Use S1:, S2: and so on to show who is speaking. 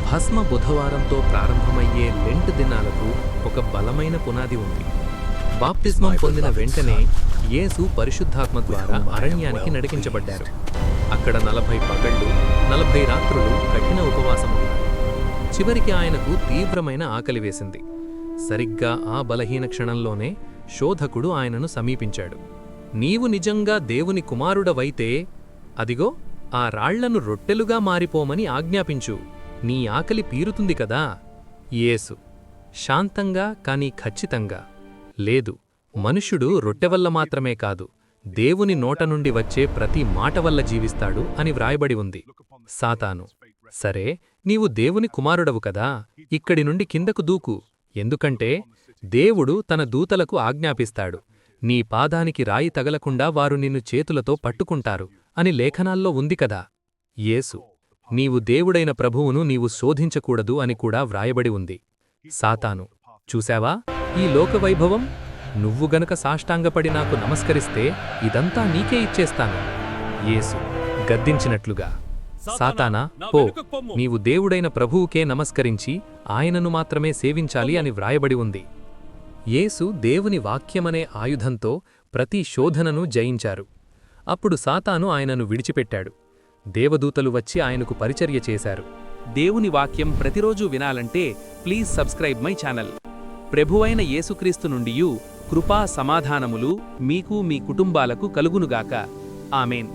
S1: భస్మ బుధవారంతో ప్రారంభమయ్యే లెంట్ దినాలకు ఒక బలమైన పునాది ఉంది. బాప్తిస్మం పొందిన వెంటనే యేసు పరిశుద్ధాత్మ ద్వారా అరణ్యానికి నడిపించబడ్డారు. అక్కడ 40 పగళ్ళు 40 రాత్రులు కఠిన ఉపవాసం ఉన్నారు. చివరికి ఆయనకు తీవ్రమైన ఆకలి వేసింది. సరిగ్గా ఆ బలహీన క్షణంలోనే శోధకుడు ఆయనను సమీపించాడు. నీవు నిజంగా దేవుని కుమారుడవైతే అదిగో ఆ రాళ్లను రొట్టెలుగా మారిపోమని ఆజ్ఞాపించు, నీ ఆకలి తీరుతుంది కదా. యేసు శాంతంగా కాని ఖచ్చితంగా, లేదు, మనుష్యుడు రొట్టెవల్ల మాత్రమే కాదు, దేవుని నోట నుండి వచ్చే ప్రతి మాట వల్ల జీవిస్తాడు అని వ్రాయబడి ఉంది. సాతాను, సరే, నీవు దేవుని కుమారుడవు కదా, ఇక్కడి నుండి కిందకు దూకు, ఎందుకంటే దేవుడు తన దూతలకు ఆజ్ఞాపిస్తాడు, నీ పాదానికి రాయి తగలకుండా వారు నిన్ను చేతులతో పట్టుకుంటారు అని లేఖనాల్లో ఉంది కదా. యేసు, నీవు దేవుడైన ప్రభువును నీవు శోధించకూడదు అని కూడా వ్రాయబడి ఉంది. సాతాను, చూశావా ఈ లోకవైభవం? నువ్వు గనక సాష్టాంగపడి నాకు నమస్కరిస్తే ఇదంతా నీకే ఇచ్చేస్తాను. యేసు గద్దించినట్లుగా, సాతానా, పో, నీవు దేవుడైన ప్రభువుకే నమస్కరించి ఆయనను మాత్రమే సేవించాలి అని వ్రాయబడి ఉంది. యేసు దేవుని వాక్యమనే ఆయుధంతో ప్రతి శోధనను జయించారు. అప్పుడు సాతాను ఆయనను విడిచిపెట్టాడు. దేవదూతలు వచ్చి ఆయనకు పరిచర్య చేశారు.
S2: దేవుని వాక్యం ప్రతిరోజు వినాలంటే ప్లీజ్ సబ్స్క్రైబ్ మై ఛానల్. ప్రభువైన యేసుక్రీస్తు నుండియు కృపా సమాధానములు మీకు మీ కుటుంబాలకు కలుగునుగాక. ఆమేన్.